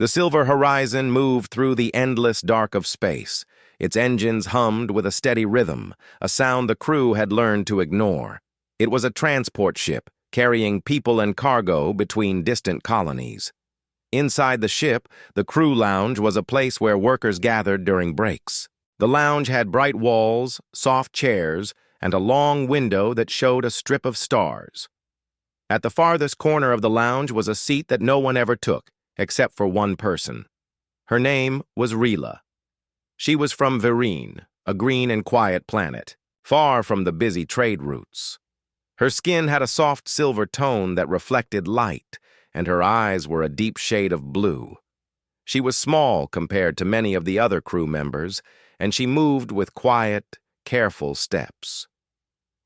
The silver horizon moved through the endless dark of space. Its engines hummed with a steady rhythm, a sound the crew had learned to ignore. It was a transport ship, carrying people and cargo between distant colonies. Inside the ship, the crew lounge was a place where workers gathered during breaks. The lounge had bright walls, soft chairs, and a long window that showed a strip of stars. At the farthest corner of the lounge was a seat that no one ever took, except for one person. Her name was Rila. She was from Vereen, a green and quiet planet, far from the busy trade routes. Her skin had a soft silver tone that reflected light, and her eyes were a deep shade of blue. She was small compared to many of the other crew members, and she moved with quiet, careful steps.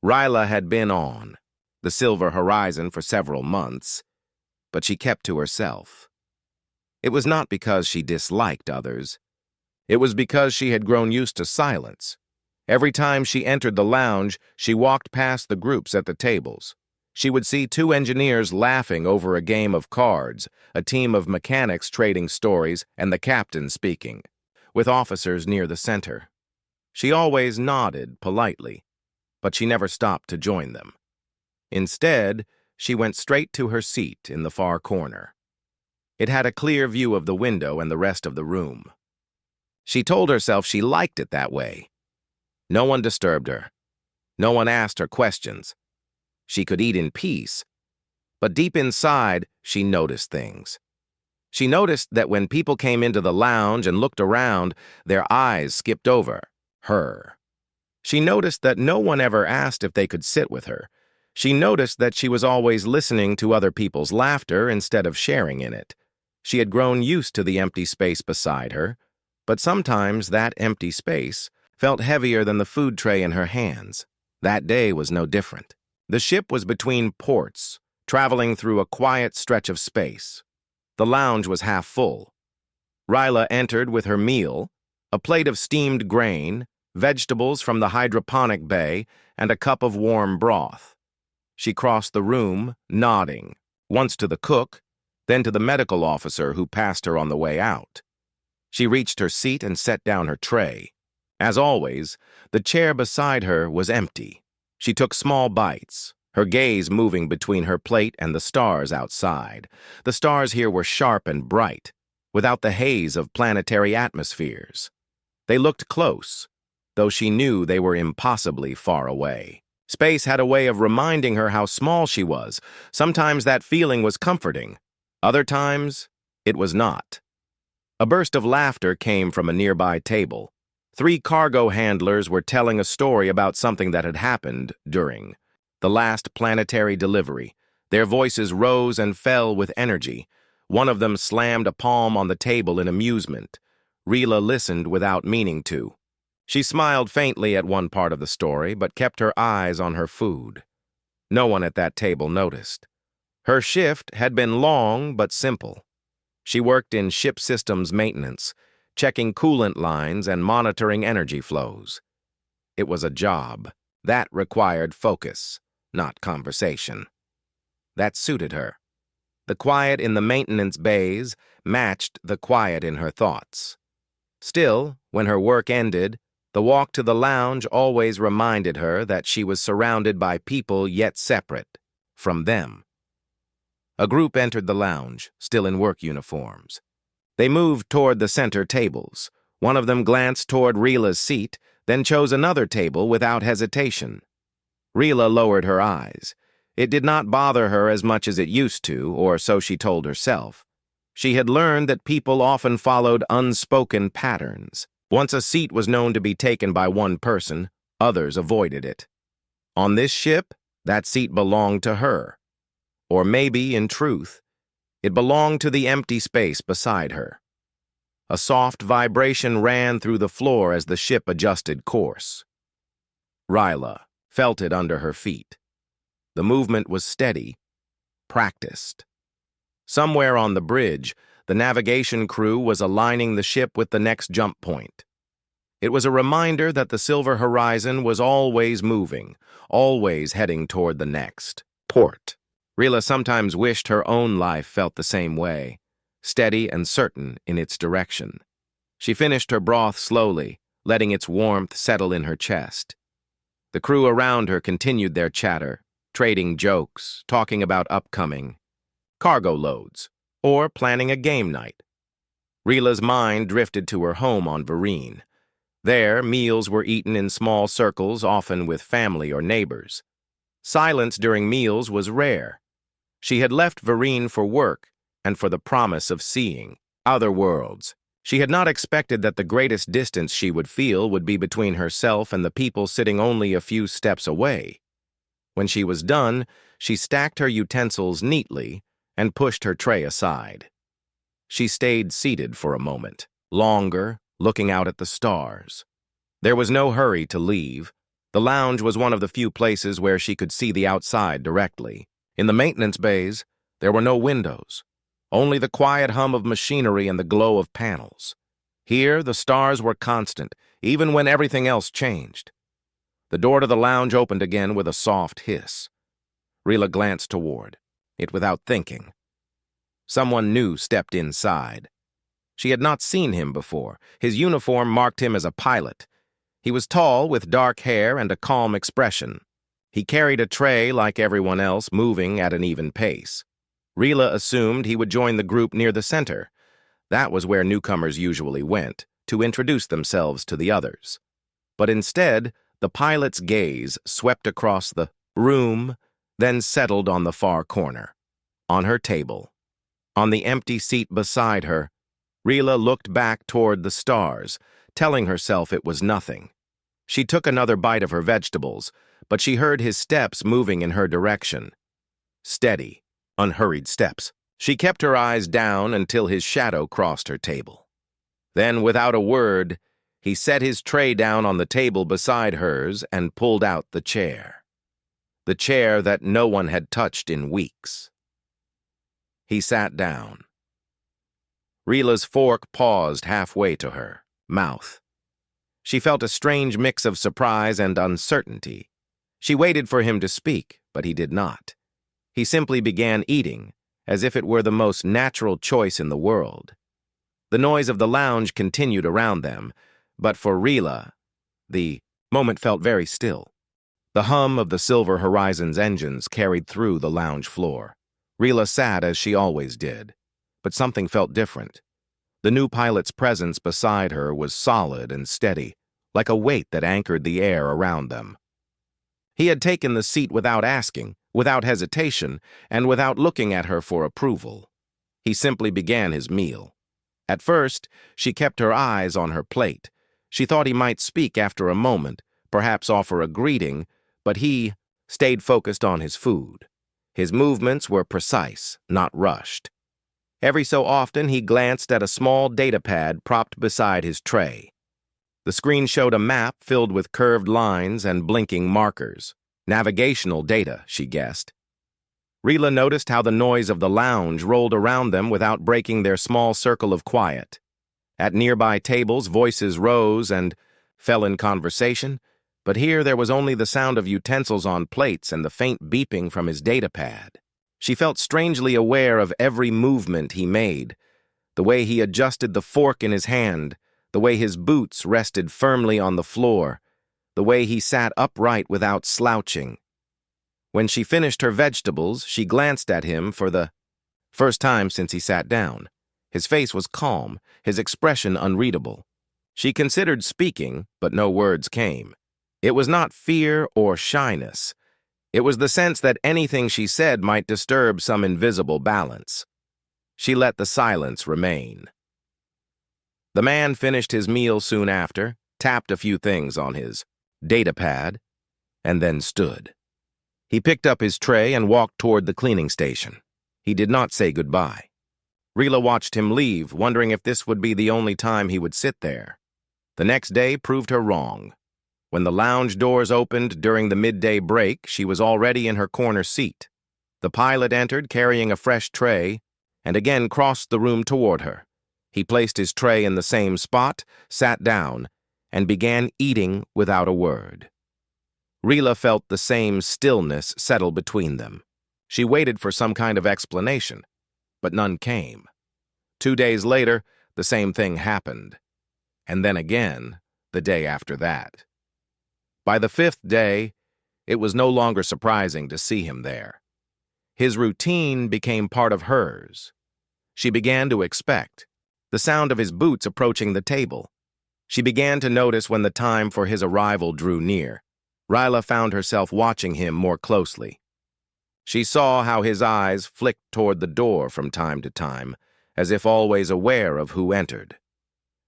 Rila had been on the silver horizon for several months, but she kept to herself. It was not because she disliked others. It was because she had grown used to silence. Every time she entered the lounge, she walked past the groups at the tables. She would see two engineers laughing over a game of cards, a team of mechanics trading stories, and the captain speaking, with officers near the center. She always nodded politely, but she never stopped to join them. Instead, she went straight to her seat in the far corner. It had a clear view of the window and the rest of the room. She told herself she liked it that way. No one disturbed her. No one asked her questions. She could eat in peace, but deep inside, she noticed things. She noticed that when people came into the lounge and looked around, their eyes skipped over her. She noticed that no one ever asked if they could sit with her. She noticed that she was always listening to other people's laughter instead of sharing in it. She had grown used to the empty space beside her, but sometimes that empty space felt heavier than the food tray in her hands. That day was no different. The ship was between ports, traveling through a quiet stretch of space. The lounge was half full. Rila entered with her meal, a plate of steamed grain, vegetables from the hydroponic bay, and a cup of warm broth. She crossed the room, nodding, once to the cook, then to the medical officer who passed her on the way out. She reached her seat and set down her tray. As always, the chair beside her was empty. She took small bites, her gaze moving between her plate and the stars outside. The stars here were sharp and bright, without the haze of planetary atmospheres. They looked close, though she knew they were impossibly far away. Space had a way of reminding her how small she was. Sometimes that feeling was comforting. Other times, it was not. A burst of laughter came from a nearby table. 3 cargo handlers were telling a story about something that had happened during the last planetary delivery. Their voices rose and fell with energy. One of them slammed a palm on the table in amusement. Rila listened without meaning to. She smiled faintly at one part of the story, but kept her eyes on her food. No one at that table noticed. Her shift had been long but simple. She worked in ship systems maintenance, checking coolant lines and monitoring energy flows. It was a job that required focus, not conversation. That suited her. The quiet in the maintenance bays matched the quiet in her thoughts. Still, when her work ended, the walk to the lounge always reminded her that she was surrounded by people yet separate from them. A group entered the lounge, still in work uniforms. They moved toward the center tables. One of them glanced toward Rila's seat, then chose another table without hesitation. Rila lowered her eyes. It did not bother her as much as it used to, or so she told herself. She had learned that people often followed unspoken patterns. Once a seat was known to be taken by one person, others avoided it. On this ship, that seat belonged to her. Or maybe, in truth, it belonged to the empty space beside her. A soft vibration ran through the floor as the ship adjusted course. Rila felt it under her feet. The movement was steady, practiced. Somewhere on the bridge, the navigation crew was aligning the ship with the next jump point. It was a reminder that the silver horizon was always moving, always heading toward the next port. Rila sometimes wished her own life felt the same way. steady and certain in its direction. She finished her broth slowly, letting its warmth settle in her chest. The crew around her continued their chatter, trading jokes, talking about upcoming cargo loads, or planning a game night. Rila's mind drifted to her home on Vereen. There, meals were eaten in small circles, often with family or neighbors. Silence during meals was rare. She had left Vereen for work and for the promise of seeing other worlds. She had not expected that the greatest distance she would feel would be between herself and the people sitting only a few steps away. When she was done, she stacked her utensils neatly and pushed her tray aside. She stayed seated for a moment, longer, looking out at the stars. There was no hurry to leave. The lounge was one of the few places where she could see the outside directly. In the maintenance bays, there were no windows, only the quiet hum of machinery and the glow of panels. Here, the stars were constant, even when everything else changed. The door to the lounge opened again with a soft hiss. Rila glanced toward it without thinking. Someone new stepped inside. She had not seen him before. His uniform marked him as a pilot. He was tall, with dark hair and a calm expression. He carried a tray like everyone else, moving at an even pace. Rila assumed he would join the group near the center. That was where newcomers usually went, to introduce themselves to the others. But instead, the pilot's gaze swept across the room, then settled on the far corner. On her table, on the empty seat beside her, Rila looked back toward the stars, telling herself it was nothing. She took another bite of her vegetables, but she heard his steps moving in her direction. Steady, unhurried steps. She kept her eyes down until his shadow crossed her table. Then, without a word, he set his tray down on the table beside hers and pulled out the chair. The chair that no one had touched in weeks. He sat down. Rila's fork paused halfway to her mouth. She felt a strange mix of surprise and uncertainty. She waited for him to speak, but he did not. He simply began eating, as if it were the most natural choice in the world. The noise of the lounge continued around them, but for Rila, the moment felt very still. The hum of the Silver Horizon's engines carried through the lounge floor. Rila sat as she always did, but something felt different. The new pilot's presence beside her was solid and steady, like a weight that anchored the air around them. He had taken the seat without asking, without hesitation, and without looking at her for approval. He simply began his meal. At first, she kept her eyes on her plate. She thought he might speak after a moment, perhaps offer a greeting, but he stayed focused on his food. His movements were precise, not rushed. Every so often, he glanced at a small data pad propped beside his tray. The screen showed a map filled with curved lines and blinking markers. Navigational data, she guessed. Rila noticed how the noise of the lounge rolled around them without breaking their small circle of quiet. At nearby tables, voices rose and fell in conversation, but here there was only the sound of utensils on plates and the faint beeping from his data pad. She felt strangely aware of every movement he made, the way he adjusted the fork in his hand, the way his boots rested firmly on the floor, the way he sat upright without slouching. When she finished her vegetables, she glanced at him for the first time since he sat down. His face was calm, his expression unreadable. She considered speaking, but no words came. It was not fear or shyness. It was the sense that anything she said might disturb some invisible balance. She let the silence remain. The man finished his meal soon after, tapped a few things on his data pad, and then stood. He picked up his tray and walked toward the cleaning station. He did not say goodbye. Rila watched him leave, wondering if this would be the only time he would sit there. The next day proved her wrong. When the lounge doors opened during the midday break, she was already in her corner seat. The pilot entered carrying a fresh tray and again crossed the room toward her. He placed his tray in the same spot, sat down, and began eating without a word. Rila felt the same stillness settle between them. She waited for some kind of explanation, but none came. 2 days later, the same thing happened. And then again, the day after that. By the 5th day, it was no longer surprising to see him there. His routine became part of hers. She began to expect the sound of his boots approaching the table. She began to notice when the time for his arrival drew near. Ryla found herself watching him more closely. She saw how his eyes flicked toward the door from time to time, as if always aware of who entered.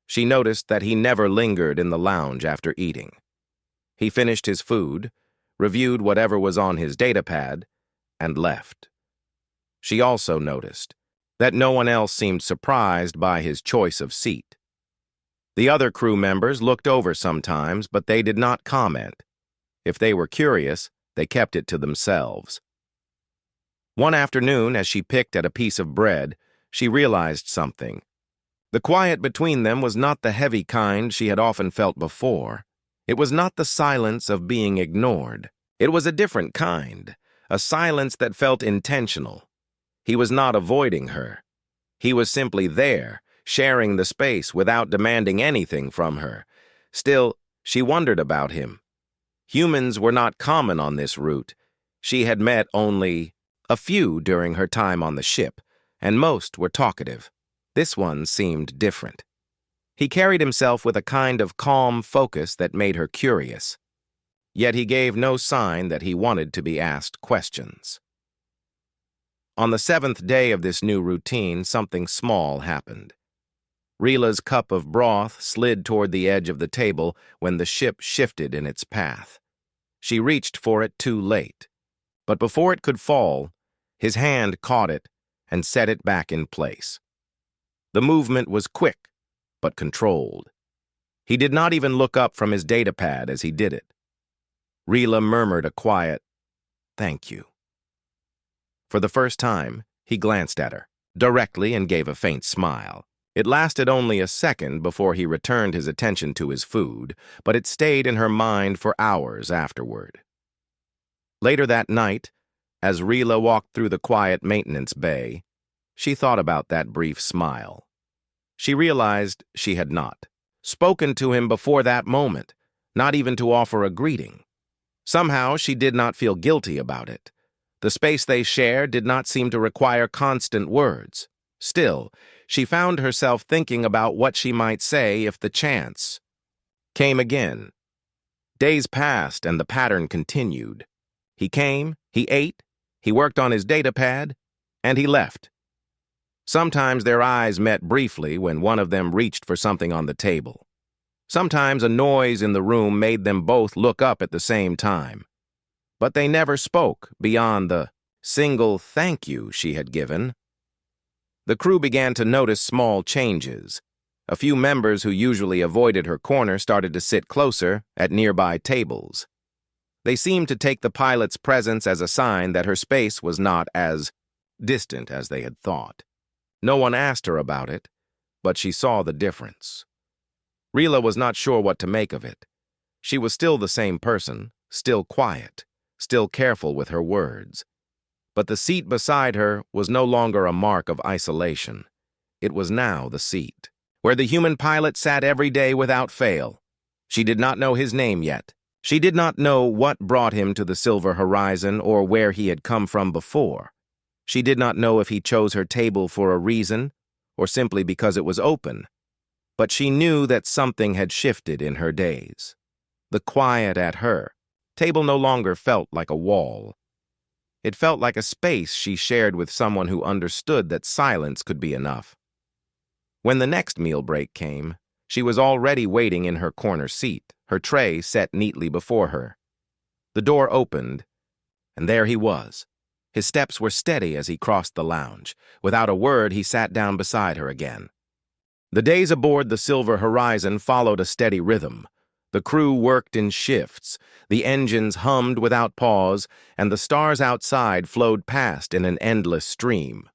She noticed that he never lingered in the lounge after eating. He finished his food, reviewed whatever was on his datapad, and left. She also noticed that no one else seemed surprised by his choice of seat. The other crew members looked over sometimes, but they did not comment. If they were curious, they kept it to themselves. One afternoon, as she picked at a piece of bread, she realized something. The quiet between them was not the heavy kind she had often felt before. It was not the silence of being ignored. It was a different kind, a silence that felt intentional. He was not avoiding her. He was simply there, sharing the space without demanding anything from her. Still, she wondered about him. Humans were not common on this route. She had met only a few during her time on the ship, and most were talkative. This one seemed different. He carried himself with a kind of calm focus that made her curious. Yet he gave no sign that he wanted to be asked questions. On the 7th day of this new routine, something small happened. Rila's cup of broth slid toward the edge of the table when the ship shifted in its path. She reached for it too late, but before it could fall, his hand caught it and set it back in place. The movement was quick, but controlled. He did not even look up from his datapad as he did it. Rila murmured a quiet, "Thank you." For the first time, he glanced at her, directly, and gave a faint smile. It lasted only a second before he returned his attention to his food, but it stayed in her mind for hours afterward. Later that night, as Rila walked through the quiet maintenance bay, she thought about that brief smile. She realized she had not spoken to him before that moment, not even to offer a greeting. Somehow, she did not feel guilty about it. The space they shared did not seem to require constant words. Still, she found herself thinking about what she might say if the chance came again. Days passed and the pattern continued. He came, he ate, he worked on his datapad, and he left. Sometimes their eyes met briefly when one of them reached for something on the table. Sometimes a noise in the room made them both look up at the same time. But they never spoke beyond the single thank you she had given. The crew began to notice small changes. A few members who usually avoided her corner started to sit closer at nearby tables. They seemed to take the pilot's presence as a sign that her space was not as distant as they had thought. No one asked her about it, but she saw the difference. Rila was not sure what to make of it. She was still the same person, still quiet, still careful with her words. But the seat beside her was no longer a mark of isolation. It was now the seat where the human pilot sat every day without fail. She did not know his name yet. She did not know what brought him to the Silver Horizon or where he had come from before. She did not know if he chose her table for a reason or simply because it was open. But she knew that something had shifted in her days. The quiet at her table no longer felt like a wall. It felt like a space she shared with someone who understood that silence could be enough. When the next meal break came, she was already waiting in her corner seat, her tray set neatly before her. The door opened, and there he was. His steps were steady as he crossed the lounge. Without a word, he sat down beside her again. The days aboard the Silver Horizon followed a steady rhythm. The crew worked in shifts, the engines hummed without pause, and the stars outside flowed past in an endless stream.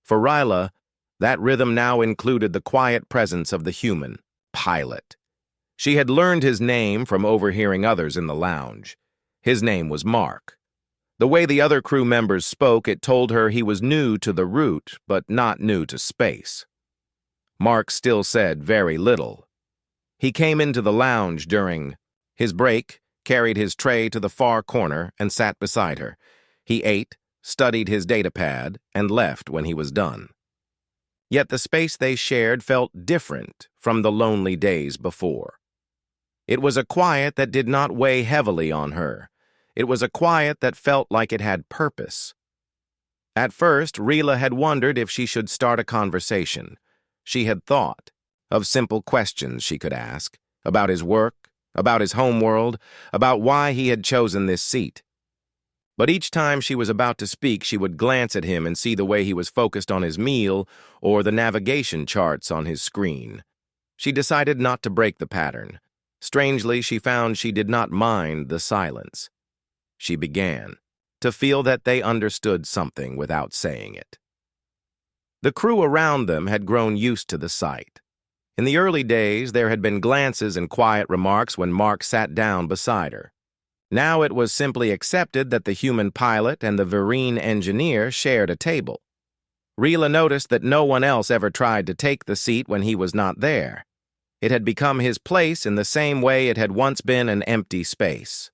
For Ryla, that rhythm now included the quiet presence of the human pilot. She had learned his name from overhearing others in the lounge. His name was Mark. The way the other crew members spoke, it told her he was new to the route, but not new to space. Mark still said very little. He came into the lounge during his break, carried his tray to the far corner, and sat beside her. He ate, studied his datapad, and left when he was done. Yet the space they shared felt different from the lonely days before. It was a quiet that did not weigh heavily on her. It was a quiet that felt like it had purpose. At first, Rila had wondered if she should start a conversation. She had thought of simple questions she could ask, about his work, about his homeworld, about why he had chosen this seat. But each time she was about to speak, she would glance at him and see the way he was focused on his meal or the navigation charts on his screen. She decided not to break the pattern. Strangely, she found she did not mind the silence. She began to feel that they understood something without saying it. The crew around them had grown used to the sight. In the early days, there had been glances and quiet remarks when Mark sat down beside her. Now it was simply accepted that the human pilot and the Vereen engineer shared a table. Rila noticed that no one else ever tried to take the seat when he was not there. It had become his place in the same way it had once been an empty space.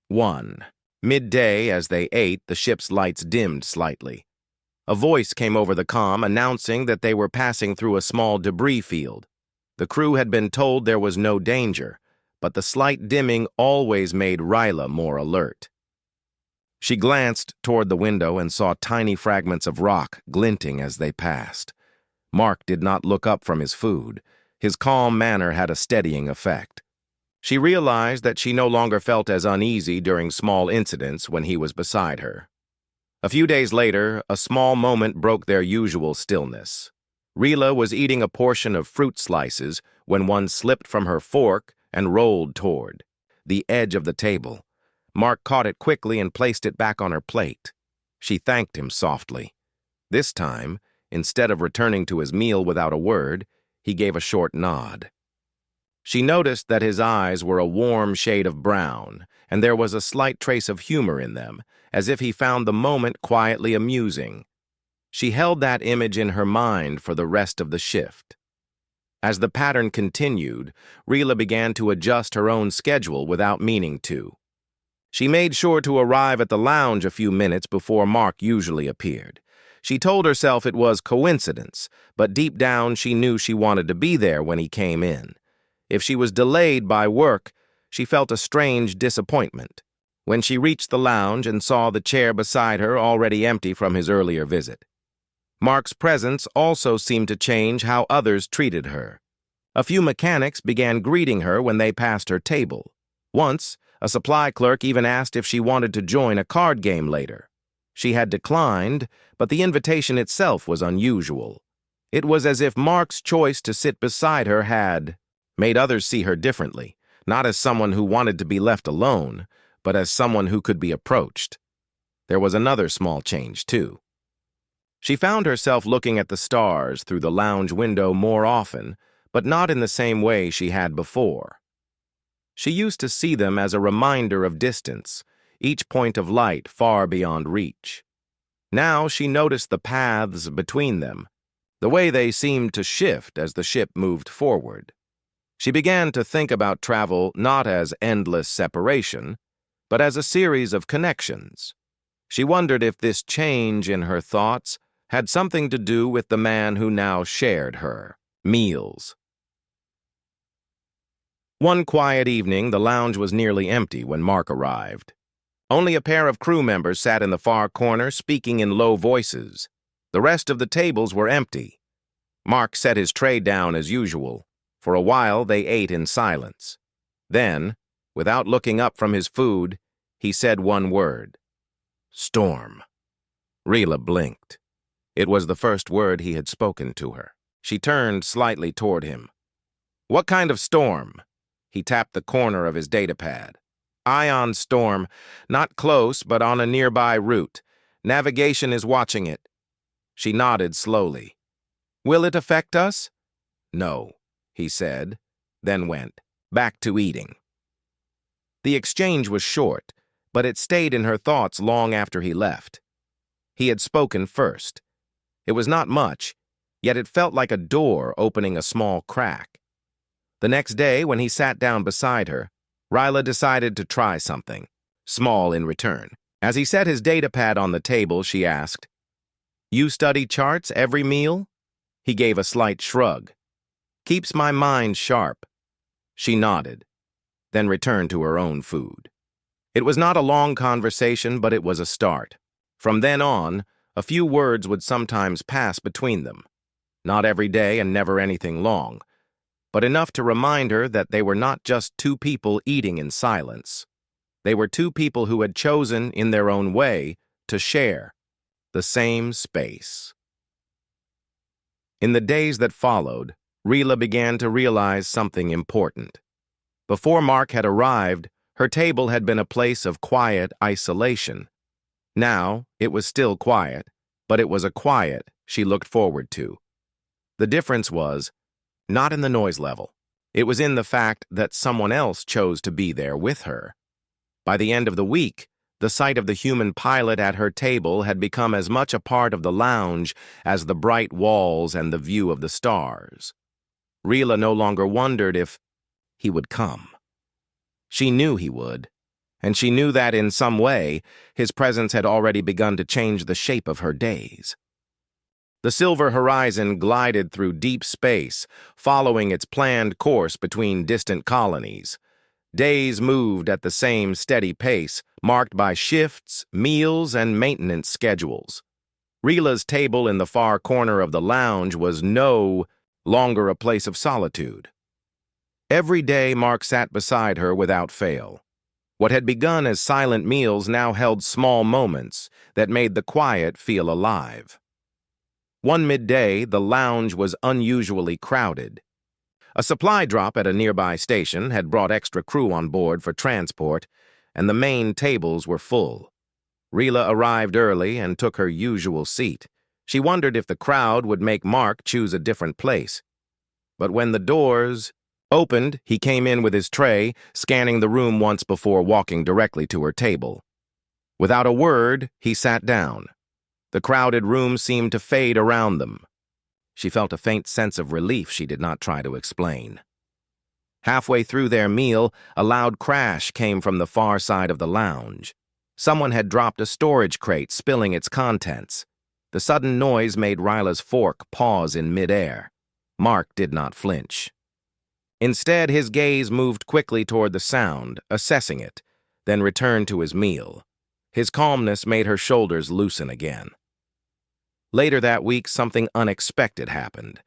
1. Midday, as they ate, the ship's lights dimmed slightly. A voice came over the comm announcing that they were passing through a small debris field. The crew had been told there was no danger, but the slight dimming always made Rila more alert. She glanced toward the window and saw tiny fragments of rock glinting as they passed. Mark did not look up from his food. His calm manner had a steadying effect. She realized that she no longer felt as uneasy during small incidents when he was beside her. A few days later, a small moment broke their usual stillness. Rila was eating a portion of fruit slices when one slipped from her fork and rolled toward the edge of the table. Mark caught it quickly and placed it back on her plate. She thanked him softly. This time, instead of returning to his meal without a word, he gave a short nod. She noticed that his eyes were a warm shade of brown, and there was a slight trace of humor in them, as if he found the moment quietly amusing. She held that image in her mind for the rest of the shift. As the pattern continued, Rila began to adjust her own schedule without meaning to. She made sure to arrive at the lounge a few minutes before Mark usually appeared. She told herself it was coincidence, but deep down she knew she wanted to be there when he came in. If she was delayed by work, she felt a strange disappointment. When she reached the lounge and saw the chair beside her already empty from his earlier visit. Mark's presence also seemed to change how others treated her. A few mechanics began greeting her when they passed her table. Once, a supply clerk even asked if she wanted to join a card game later. She had declined, but the invitation itself was unusual. It was as if Mark's choice to sit beside her had made others see her differently, not as someone who wanted to be left alone, but as someone who could be approached. There was another small change, too. She found herself looking at the stars through the lounge window more often, but not in the same way she had before. She used to see them as a reminder of distance, each point of light far beyond reach. Now she noticed the paths between them, the way they seemed to shift as the ship moved forward. She began to think about travel not as endless separation, but as a series of connections. She wondered if this change in her thoughts had something to do with the man who now shared her meals. One quiet evening, the lounge was nearly empty when Mark arrived. Only a pair of crew members sat in the far corner, speaking in low voices. The rest of the tables were empty. Mark set his tray down as usual. For a while, they ate in silence. Then, without looking up from his food, he said one word. Storm. Rila blinked. It was the first word he had spoken to her. She turned slightly toward him. What kind of storm? He tapped the corner of his datapad. Ion storm, not close, but on a nearby route. Navigation is watching it. She nodded slowly. Will it affect us? No, he said, then went back to eating. The exchange was short, but it stayed in her thoughts long after he left. He had spoken first. It was not much, yet it felt like a door opening a small crack. The next day, when he sat down beside her, Ryla decided to try something, small in return. As he set his datapad on the table, she asked, "You study charts every meal?" He gave a slight shrug. "Keeps my mind sharp." She nodded, then returned to her own food. It was not a long conversation, but it was a start. From then on, a few words would sometimes pass between them. Not every day and never anything long, but enough to remind her that they were not just two people eating in silence. They were two people who had chosen, in their own way, to share the same space. In the days that followed, Ryla began to realize something important. Before Mark had arrived, her table had been a place of quiet isolation. Now, it was still quiet, but it was a quiet she looked forward to. The difference was not in the noise level. It was in the fact that someone else chose to be there with her. By the end of the week, the sight of the human pilot at her table had become as much a part of the lounge as the bright walls and the view of the stars. Ryla no longer wondered if he would come. She knew he would, and she knew that in some way his presence had already begun to change the shape of her days. The silver horizon glided through deep space, following its planned course between distant colonies. Days moved at the same steady pace, marked by shifts, meals, and maintenance schedules. Ryla's table in the far corner of the lounge was no longer a place of solitude. Every day Mark sat beside her without fail. What had begun as silent meals now held small moments that made the quiet feel alive. One midday, the lounge was unusually crowded. A supply drop at a nearby station had brought extra crew on board for transport, and the main tables were full. Ryla arrived early and took her usual seat. She wondered if the crowd would make Mark choose a different place. But when the doors opened, he came in with his tray, scanning the room once before walking directly to her table. Without a word, he sat down. The crowded room seemed to fade around them. She felt a faint sense of relief she did not try to explain. Halfway through their meal, a loud crash came from the far side of the lounge. Someone had dropped a storage crate, spilling its contents. The sudden noise made Ryla's fork pause in midair. Mark did not flinch. Instead, his gaze moved quickly toward the sound, assessing it, then returned to his meal. His calmness made her shoulders loosen again. Later that week, something unexpected happened.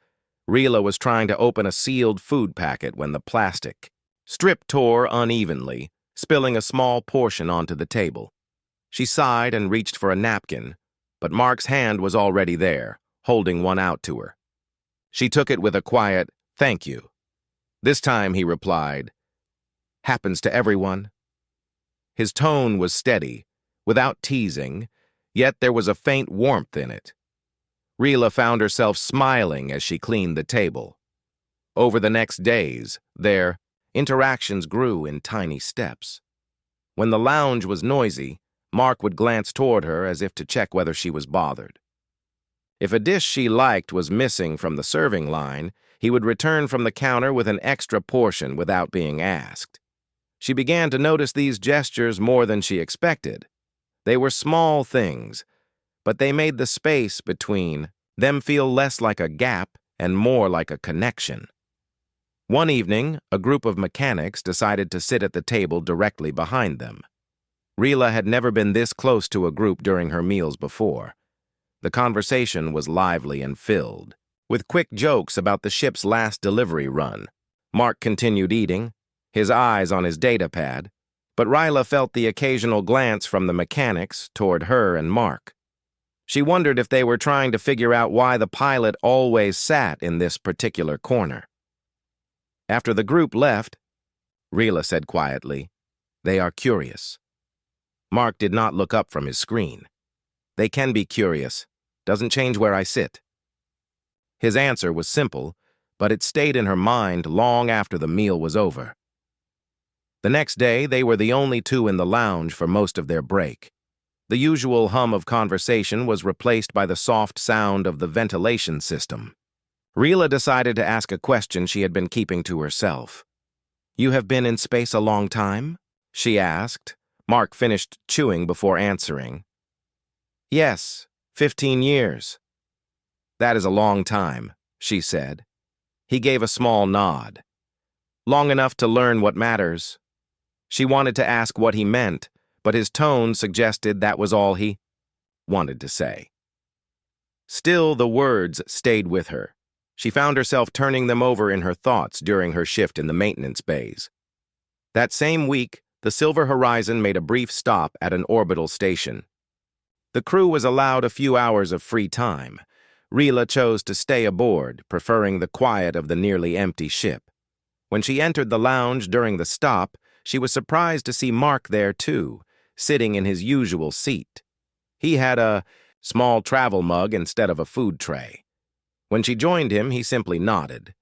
Ryla was trying to open a sealed food packet when the plastic strip tore unevenly, spilling a small portion onto the table. She sighed and reached for a napkin, but Mark's hand was already there, holding one out to her. She took it with a quiet, "Thank you." This time he replied, "Happens to everyone." His tone was steady, without teasing, yet there was a faint warmth in it. Ryla found herself smiling as she cleaned the table. Over the next days, their interactions grew in tiny steps. When the lounge was noisy, Mark would glance toward her as if to check whether she was bothered. If a dish she liked was missing from the serving line, he would return from the counter with an extra portion without being asked. She began to notice these gestures more than she expected. They were small things, but they made the space between them feel less like a gap and more like a connection. One evening, a group of mechanics decided to sit at the table directly behind them. Ryla had never been this close to a group during her meals before. The conversation was lively and filled, with quick jokes about the ship's last delivery run. Mark continued eating, his eyes on his datapad, but Ryla felt the occasional glance from the mechanics toward her and Mark. She wondered if they were trying to figure out why the pilot always sat in this particular corner. After the group left, Ryla said quietly, "They are curious." Mark did not look up from his screen. "They can be curious. Doesn't change where I sit." His answer was simple, but it stayed in her mind long after the meal was over. The next day, they were the only two in the lounge for most of their break. The usual hum of conversation was replaced by the soft sound of the ventilation system. Rila decided to ask a question she had been keeping to herself. "You have been in space a long time?" she asked. Mark finished chewing before answering. "Yes, 15 years. "That is a long time," she said. He gave a small nod. "Long enough to learn what matters." She wanted to ask what he meant, but his tone suggested that was all he wanted to say. Still, the words stayed with her. She found herself turning them over in her thoughts during her shift in the maintenance bays. That same week, the Silver Horizon made a brief stop at an orbital station. The crew was allowed a few hours of free time. Rila chose to stay aboard, preferring the quiet of the nearly empty ship. When she entered the lounge during the stop, she was surprised to see Mark there too, sitting in his usual seat. He had a small travel mug instead of a food tray. When she joined him, he simply nodded.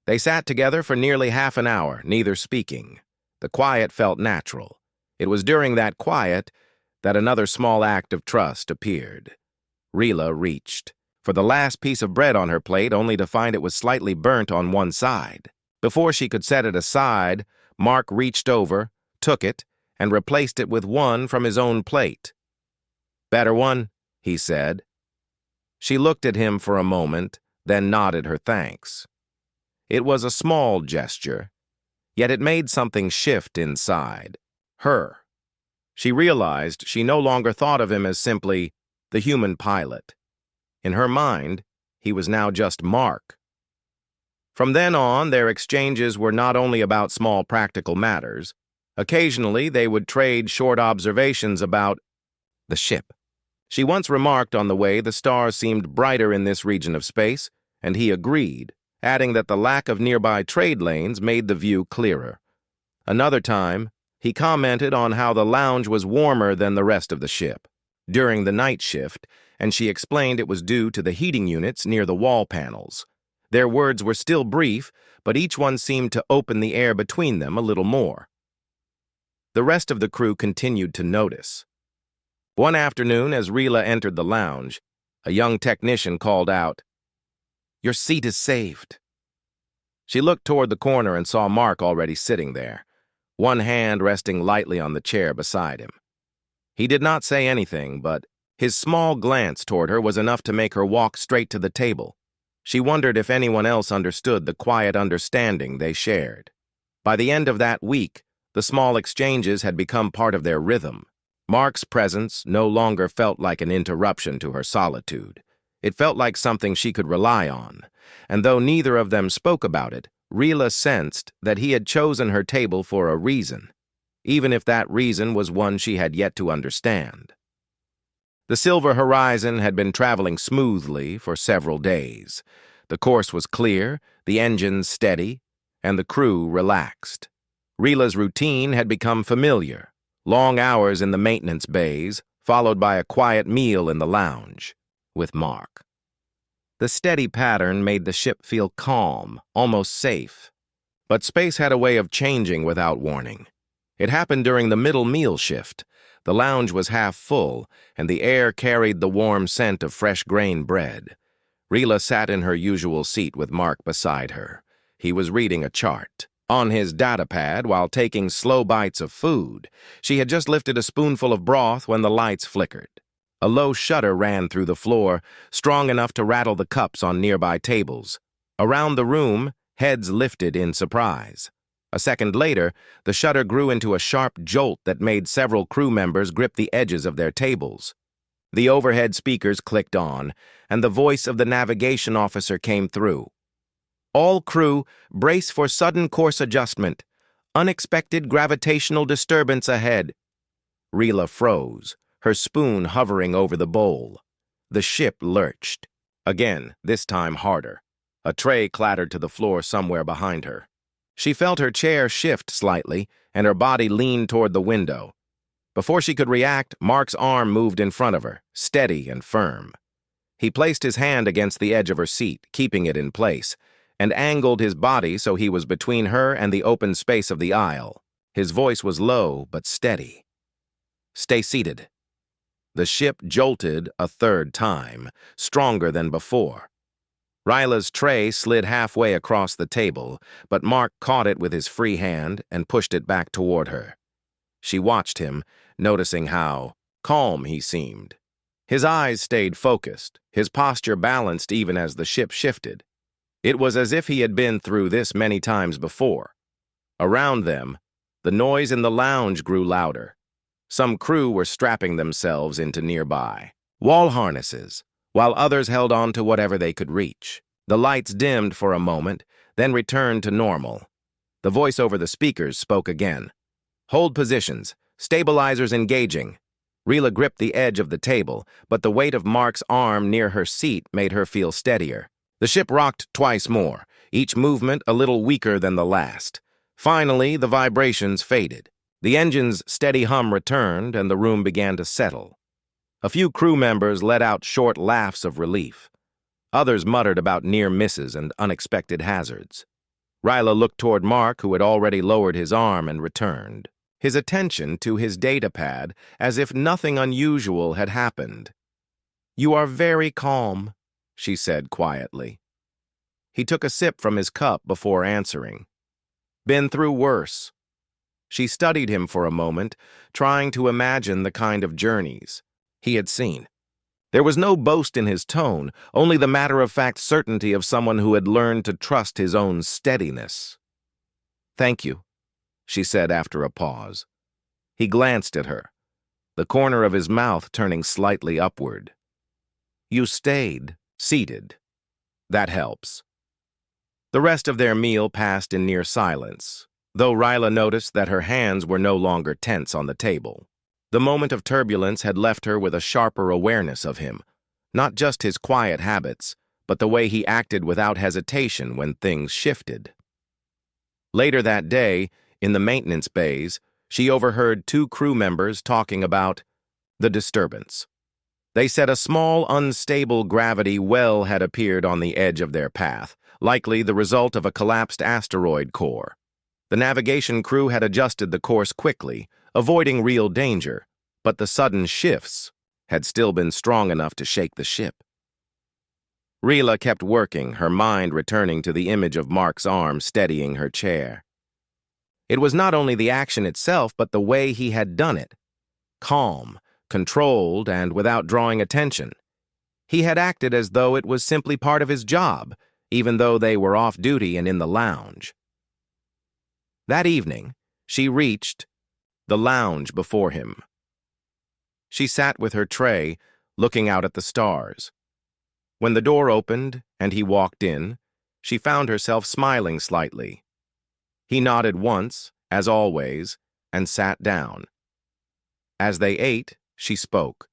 They sat together for nearly half an hour, neither speaking. The quiet felt natural. It was during that quiet that another small act of trust appeared. Rila reached for the last piece of bread on her plate, only to find it was slightly burnt on one side. Before she could set it aside, Mark reached over, took it, and replaced it with one from his own plate. "Better one," he said. She looked at him for a moment, then nodded her thanks. It was a small gesture, yet it made something shift inside her. She realized she no longer thought of him as simply the human pilot. In her mind, he was now just Mark. From then on, their exchanges were not only about small practical matters. Occasionally, they would trade short observations about the ship. She once remarked on the way the stars seemed brighter in this region of space, and he agreed, adding that the lack of nearby trade lanes made the view clearer. Another time, he commented on how the lounge was warmer than the rest of the ship during the night shift, and she explained it was due to the heating units near the wall panels. Their words were still brief, but each one seemed to open the air between them a little more. The rest of the crew continued to notice. One afternoon, as Rila entered the lounge, a young technician called out, "Your seat is saved." She looked toward the corner and saw Mark already sitting there, one hand resting lightly on the chair beside him. He did not say anything, but his small glance toward her was enough to make her walk straight to the table. She wondered if anyone else understood the quiet understanding they shared. By the end of that week, the small exchanges had become part of their rhythm. Mark's presence no longer felt like an interruption to her solitude. It felt like something she could rely on, and though neither of them spoke about it, Rila sensed that he had chosen her table for a reason, even if that reason was one she had yet to understand. The Silver Horizon had been traveling smoothly for several days. The course was clear, the engines steady, and the crew relaxed. Rila's routine had become familiar: long hours in the maintenance bays, followed by a quiet meal in the lounge with Mark. The steady pattern made the ship feel calm, almost safe. But space had a way of changing without warning. It happened during the middle meal shift. The lounge was half full, and the air carried the warm scent of fresh grain bread. Rila sat in her usual seat with Mark beside her. He was reading a chart on his datapad while taking slow bites of food. She had just lifted a spoonful of broth when the lights flickered. A low shudder ran through the floor, strong enough to rattle the cups on nearby tables. Around the room, heads lifted in surprise. A second later, the shudder grew into a sharp jolt that made several crew members grip the edges of their tables. The overhead speakers clicked on, and the voice of the navigation officer came through. "All crew, brace for sudden course adjustment. Unexpected gravitational disturbance ahead." Rila froze, her spoon hovering over the bowl. The ship lurched. Again, this time harder. A tray clattered to the floor somewhere behind her. She felt her chair shift slightly, and her body leaned toward the window. Before she could react, Mark's arm moved in front of her, steady and firm. He placed his hand against the edge of her seat, keeping it in place, and angled his body so he was between her and the open space of the aisle. His voice was low but steady. "Stay seated." The ship jolted a third time, stronger than before. Ryla's tray slid halfway across the table, but Mark caught it with his free hand and pushed it back toward her. She watched him, noticing how calm he seemed. His eyes stayed focused, his posture balanced even as the ship shifted. It was as if he had been through this many times before. Around them, the noise in the lounge grew louder. Some crew were strapping themselves into nearby wall harnesses, while others held on to whatever they could reach. The lights dimmed for a moment, then returned to normal. The voice over the speakers spoke again. "Hold positions. Stabilizers engaging." Rila gripped the edge of the table, but the weight of Mark's arm near her seat made her feel steadier. The ship rocked twice more, each movement a little weaker than the last. Finally, the vibrations faded. The engine's steady hum returned, and the room began to settle. A few crew members let out short laughs of relief. Others muttered about near misses and unexpected hazards. Ryla looked toward Mark, who had already lowered his arm and returned, his attention to his datapad as if nothing unusual had happened. "You are very calm," she said quietly. He took a sip from his cup before answering. "Been through worse." She studied him for a moment, trying to imagine the kind of journeys he had seen. There was no boast in his tone, only the matter-of-fact certainty of someone who had learned to trust his own steadiness. "Thank you," she said after a pause. He glanced at her, the corner of his mouth turning slightly upward. "You stayed seated. That helps." The rest of their meal passed in near silence, though Ryla noticed that her hands were no longer tense on the table. The moment of turbulence had left her with a sharper awareness of him, not just his quiet habits, but the way he acted without hesitation when things shifted. Later that day, in the maintenance bays, she overheard two crew members talking about the disturbance. They said a small, unstable gravity well had appeared on the edge of their path, likely the result of a collapsed asteroid core. The navigation crew had adjusted the course quickly, avoiding real danger, but the sudden shifts had still been strong enough to shake the ship. Rila kept working, her mind returning to the image of Mark's arm steadying her chair. It was not only the action itself, but the way he had done it. Calm, controlled, and without drawing attention. He had acted as though it was simply part of his job, even though they were off duty and in the lounge. That evening, she reached the lounge before him. She sat with her tray, looking out at the stars. When the door opened and he walked in, she found herself smiling slightly. He nodded once, as always, and sat down. As they ate, she spoke.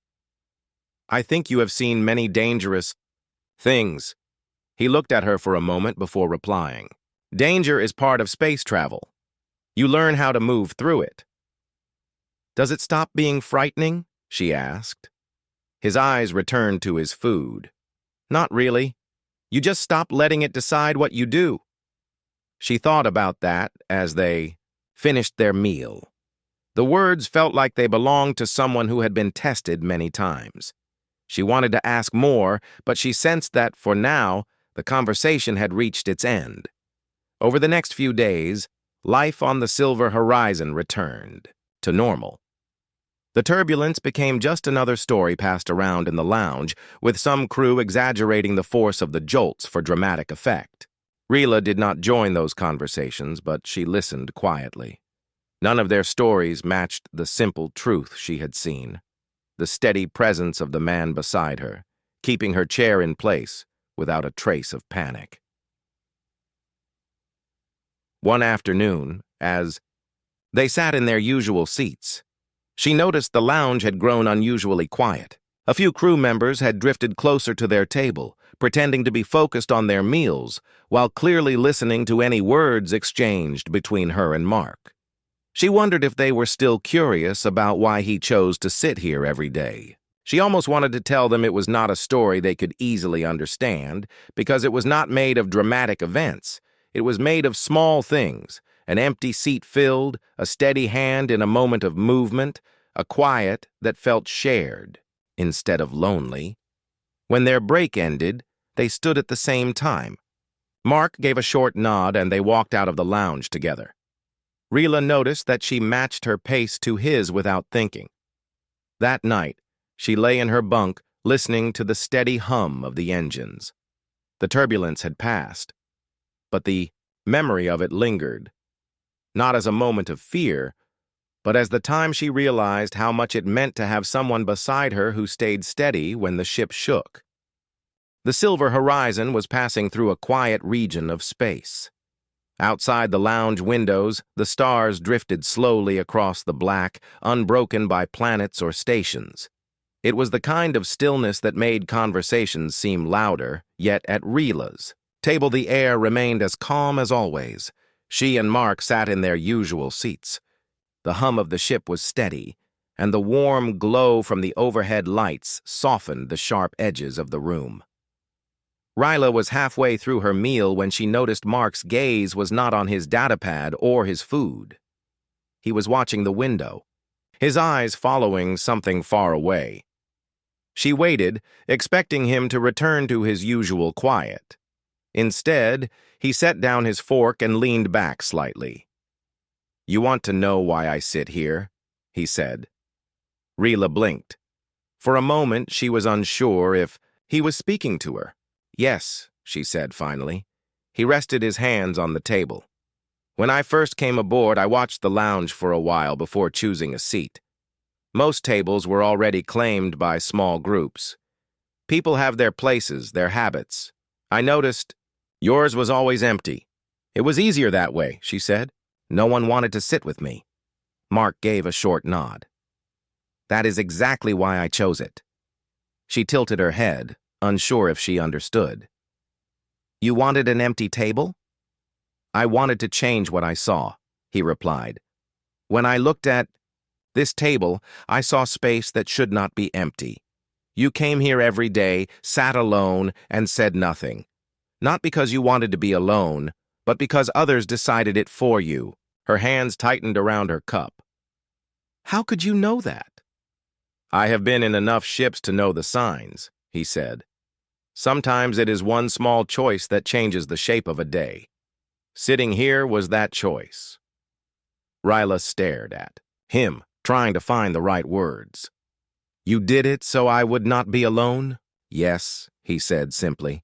"I think you have seen many dangerous things." He looked at her for a moment before replying. "Danger is part of space travel. You learn how to move through it." "Does it stop being frightening?" she asked. His eyes returned to his food. "Not really. You just stop letting it decide what you do." She thought about that as they finished their meal. The words felt like they belonged to someone who had been tested many times. She wanted to ask more, but she sensed that, for now, the conversation had reached its end. Over the next few days, life on the Silver Horizon returned to normal. The turbulence became just another story passed around in the lounge, with some crew exaggerating the force of the jolts for dramatic effect. Rila did not join those conversations, but she listened quietly. None of their stories matched the simple truth she had seen, the steady presence of the man beside her, keeping her chair in place without a trace of panic. One afternoon, as they sat in their usual seats, she noticed the lounge had grown unusually quiet. A few crew members had drifted closer to their table, pretending to be focused on their meals, while clearly listening to any words exchanged between her and Mark. She wondered if they were still curious about why he chose to sit here every day. She almost wanted to tell them it was not a story they could easily understand, because it was not made of dramatic events. It was made of small things: an empty seat filled, a steady hand in a moment of movement, a quiet that felt shared. instead of lonely. When their break ended, they stood at the same time. Mark gave a short nod and they walked out of the lounge together. Rila noticed that she matched her pace to his without thinking. That night, she lay in her bunk listening to the steady hum of the engines. The turbulence had passed, but the memory of it lingered, not as a moment of fear, but as the time she realized how much it meant to have someone beside her who stayed steady when the ship shook. The silver horizon was passing through a quiet region of space. Outside the lounge windows, the stars drifted slowly across the black, unbroken by planets or stations. It was the kind of stillness that made conversations seem louder, yet at Rila's table the air remained as calm as always. She and Mark sat in their usual seats. The hum of the ship was steady, and the warm glow from the overhead lights softened the sharp edges of the room. Rila was halfway through her meal when she noticed Mark's gaze was not on his datapad or his food. He was watching the window, his eyes following something far away. She waited, expecting him to return to his usual quiet. Instead, he set down his fork and leaned back slightly. "You want to know why I sit here?" he said. Rila blinked. For a moment, she was unsure if he was speaking to her. "Yes," she said finally. He rested his hands on the table. "When I first came aboard, I watched the lounge for a while before choosing a seat. Most tables were already claimed by small groups. People have their places, their habits. I noticed yours was always empty. It was easier that way," she said. "No one wanted to sit with me." Mark gave a short nod. "That is exactly why I chose it." She tilted her head, unsure if she understood. "You wanted an empty table?" "I wanted to change what I saw," he replied. "When I looked at this table, I saw space that should not be empty. You came here every day, sat alone, and said nothing. Not because you wanted to be alone, but because others decided it for you." Her hands tightened around her cup. "How could you know that?" "I have been in enough ships to know the signs," he said. "Sometimes it is one small choice that changes the shape of a day. Sitting here was that choice." Rila stared at him, trying to find the right words. "You did it so I would not be alone?" "Yes," he said simply.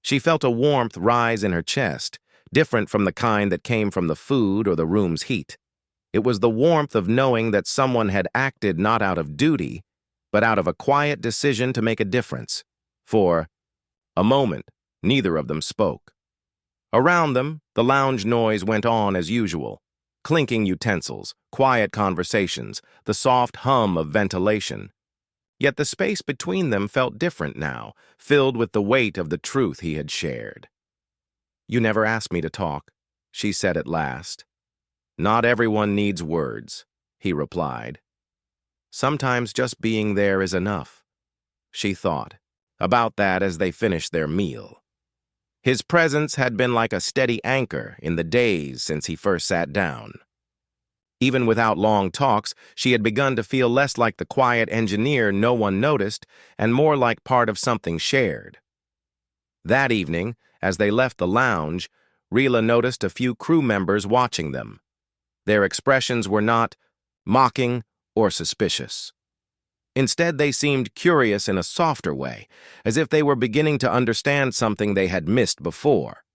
She felt a warmth rise in her chest, different from the kind that came from the food or the room's heat. It was the warmth of knowing that someone had acted not out of duty, but out of a quiet decision to make a difference. For a moment, neither of them spoke. Around them, the lounge noise went on as usual. Clinking utensils, quiet conversations, the soft hum of ventilation. Yet the space between them felt different now, filled with the weight of the truth he had shared. "You never asked me to talk," she said at last. "Not everyone needs words," he replied. "Sometimes just being there is enough." She thought about that as they finished their meal. His presence had been like a steady anchor in the days since he first sat down. Even without long talks, she had begun to feel less like the quiet engineer no one noticed and more like part of something shared. That evening, as they left the lounge, Rila noticed a few crew members watching them. Their expressions were not mocking or suspicious. Instead, they seemed curious in a softer way, as if they were beginning to understand something they had missed before.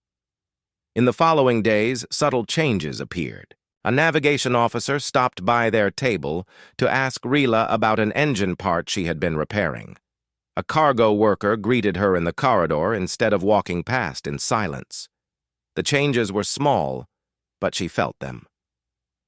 In the following days, subtle changes appeared. A navigation officer stopped by their table to ask Rila about an engine part she had been repairing. A cargo worker greeted her in the corridor instead of walking past in silence. The changes were small, but she felt them.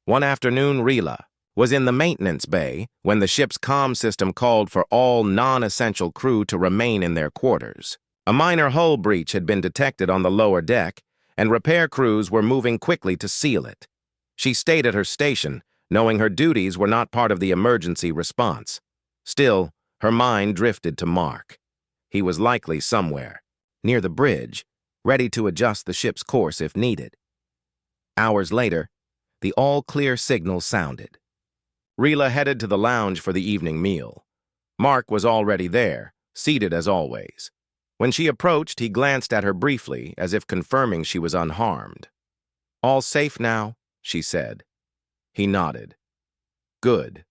One afternoon, Rila was in the maintenance bay when the ship's comm system called for all non-essential crew to remain in their quarters. A minor hull breach had been detected on the lower deck, and repair crews were moving quickly to seal it. She stayed at her station, knowing her duties were not part of the emergency response. Still, her mind drifted to Mark. He was likely somewhere, near the bridge, ready to adjust the ship's course if needed. Hours later, the all-clear signal sounded. Rila headed to the lounge for the evening meal. Mark was already there, seated as always. When she approached, he glanced at her briefly, as if confirming she was unharmed. "All safe now," she said. He nodded. Good.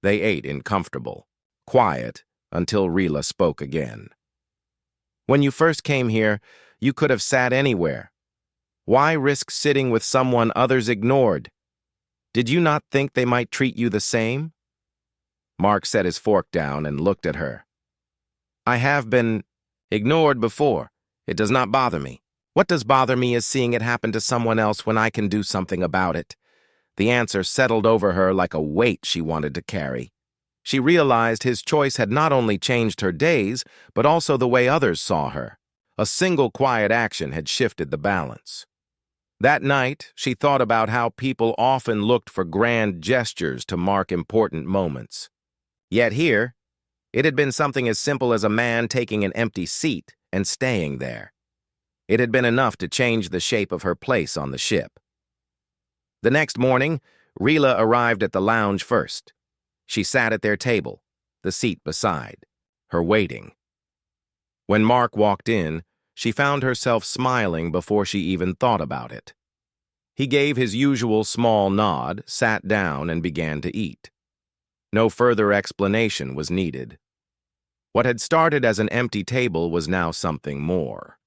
They ate in comfortable, quiet, until Rila spoke again. "When you first came here, you could have sat anywhere. Why risk sitting with someone others ignored? Did you not think they might treat you the same?" Mark set his fork down and looked at her. "I have been ignored before. It does not bother me. What does bother me is seeing it happen to someone else when I can do something about it." The answer settled over her like a weight she wanted to carry. She realized his choice had not only changed her days, but also the way others saw her. A single quiet action had shifted the balance. That night, she thought about how people often looked for grand gestures to mark important moments. Yet here, it had been something as simple as a man taking an empty seat and staying there. It had been enough to change the shape of her place on the ship. The next morning, Rila arrived at the lounge first. She sat at their table, the seat beside, her waiting. When Mark walked in, she found herself smiling before she even thought about it. He gave his usual small nod, sat down, and began to eat. No further explanation was needed. What had started as an empty table was now something more.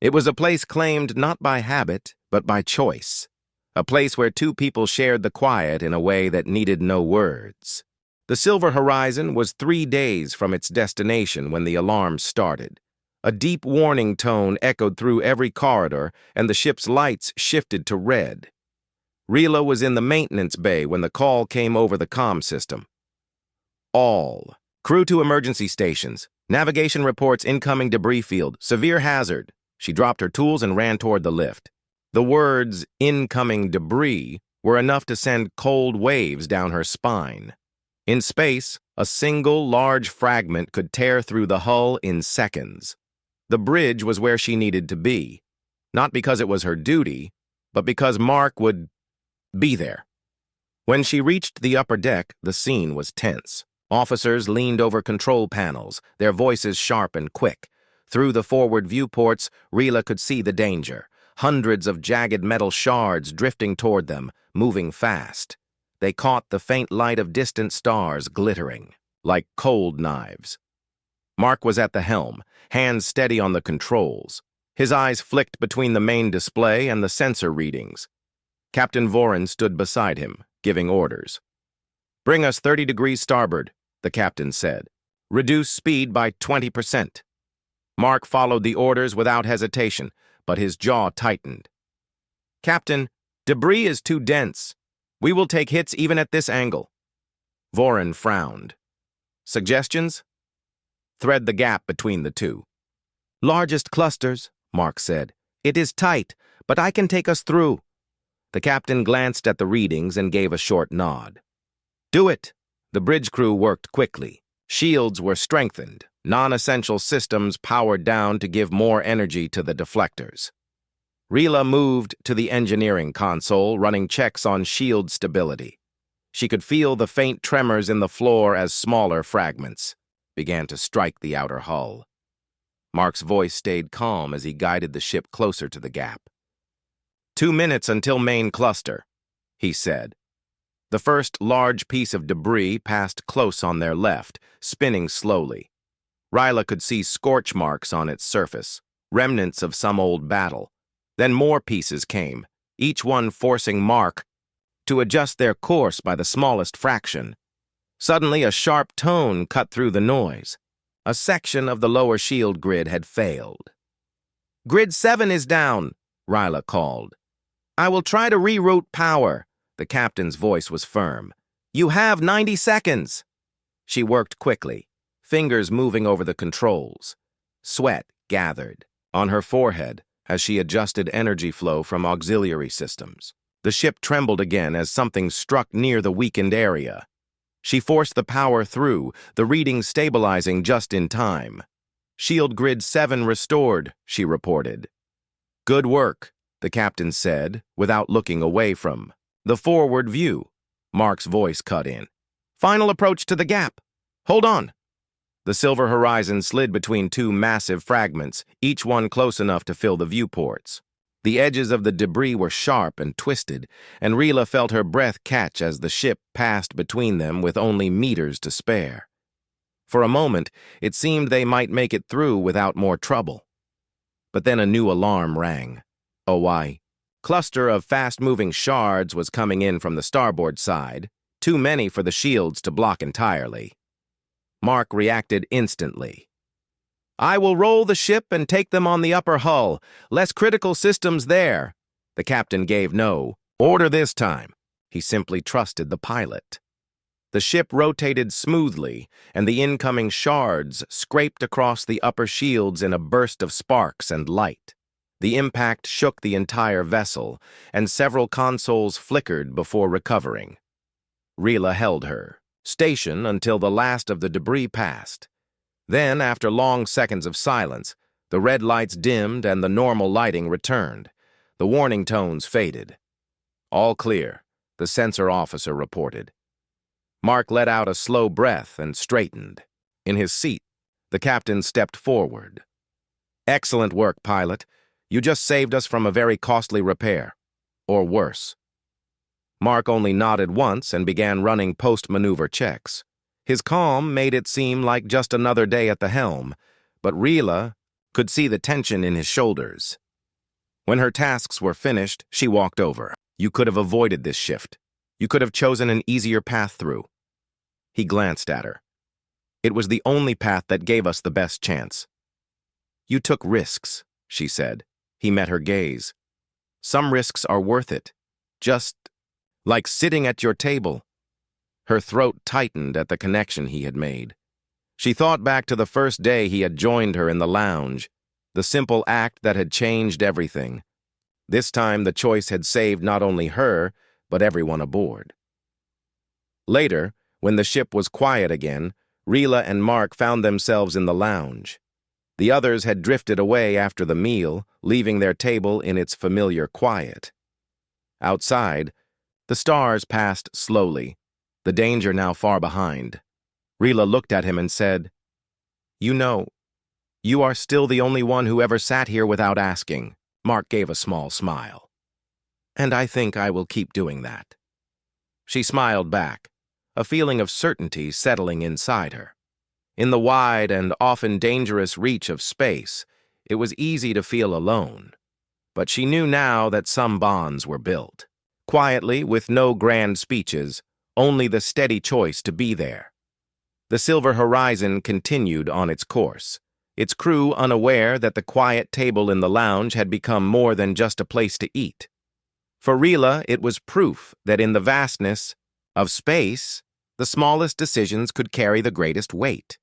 It was a place claimed not by habit, but by choice. A place where two people shared the quiet in a way that needed no words. The silver horizon was 3 days from its destination when the alarm started. A deep warning tone echoed through every corridor, and the ship's lights shifted to red. Rila was in the maintenance bay when the call came over the comm system. "All. Crew to emergency stations. Navigation reports incoming debris field. Severe hazard." She dropped her tools and ran toward the lift. The words, "incoming debris," were enough to send cold waves down her spine. In space, a single large fragment could tear through the hull in seconds. The bridge was where she needed to be, not because it was her duty, but because Mark would be there. When she reached the upper deck, the scene was tense. Officers leaned over control panels, their voices sharp and quick. Through the forward viewports, Rila could see the danger. Hundreds of jagged metal shards drifting toward them, moving fast. They caught the faint light of distant stars glittering, like cold knives. Mark was at the helm, hands steady on the controls. His eyes flicked between the main display and the sensor readings. Captain Voren stood beside him, giving orders. "Bring us 30 degrees starboard," the captain said. "Reduce speed by 20%. Mark followed the orders without hesitation, but his jaw tightened. "Captain, debris is too dense. We will take hits even at this angle." Voren frowned. "Suggestions?" "Thread the gap between the two." "Largest clusters," Mark said. "It is tight, but I can take us through." The captain glanced at the readings and gave a short nod. "Do it." The bridge crew worked quickly. Shields were strengthened, non-essential systems powered down to give more energy to the deflectors. Rila moved to the engineering console, running checks on shield stability. She could feel the faint tremors in the floor as smaller fragments began to strike the outer hull. Mark's voice stayed calm as he guided the ship closer to the gap. 2 minutes until main cluster," he said. The first large piece of debris passed close on their left, spinning slowly. Rila could see scorch marks on its surface, remnants of some old battle. Then more pieces came, each one forcing Mark to adjust their course by the smallest fraction. Suddenly, a sharp tone cut through the noise. A section of the lower shield grid had failed. "Grid 7 is down," Rila called. "I will try to reroute power." The captain's voice was firm. "You have 90 seconds." She worked quickly, fingers moving over the controls. Sweat gathered on her forehead as she adjusted energy flow from auxiliary systems. The ship trembled again as something struck near the weakened area. She forced the power through, the reading stabilizing just in time. "Shield grid 7 restored," she reported. "Good work," the captain said, without looking away from the forward view. Mark's voice cut in. "Final approach to the gap. Hold on." The silver horizon slid between two massive fragments, each one close enough to fill the viewports. The edges of the debris were sharp and twisted, and Rila felt her breath catch as the ship passed between them with only meters to spare. For a moment, it seemed they might make it through without more trouble. But then a new alarm rang. A cluster of fast-moving shards was coming in from the starboard side, too many for the shields to block entirely. Mark reacted instantly. "I will roll the ship and take them on the upper hull. Less critical systems there." The captain gave no order this time. He simply trusted the pilot. The ship rotated smoothly, and the incoming shards scraped across the upper shields in a burst of sparks and light. The impact shook the entire vessel, and several consoles flickered before recovering. Rila held her station until the last of the debris passed. Then, after long seconds of silence, the red lights dimmed and the normal lighting returned. The warning tones faded. "All clear," the sensor officer reported. Mark let out a slow breath and straightened. In his seat, the captain stepped forward. "Excellent work, pilot. You just saved us from a very costly repair. Or worse." Mark only nodded once and began running post-maneuver checks. His calm made it seem like just another day at the helm, but Rila could see the tension in his shoulders. When her tasks were finished, she walked over. "You could have avoided this shift. You could have chosen an easier path through." He glanced at her. "It was the only path that gave us the best chance." "You took risks," she said. He met her gaze. "Some risks are worth it. Just like sitting at your table." Her throat tightened at the connection he had made. She thought back to the first day he had joined her in the lounge, the simple act that had changed everything. This time the choice had saved not only her, but everyone aboard. Later, when the ship was quiet again, Rila and Mark found themselves in the lounge. The others had drifted away after the meal, leaving their table in its familiar quiet. Outside, the stars passed slowly, the danger now far behind. Rila looked at him and said, "You know, you are still the only one who ever sat here without asking." Mark gave a small smile. "And I think I will keep doing that." She smiled back, a feeling of certainty settling inside her. In the wide and often dangerous reach of space, it was easy to feel alone. But she knew now that some bonds were built. Quietly, with no grand speeches, only the steady choice to be there. The silver horizon continued on its course, its crew unaware that the quiet table in the lounge had become more than just a place to eat. For Rila, it was proof that in the vastness of space, the smallest decisions could carry the greatest weight.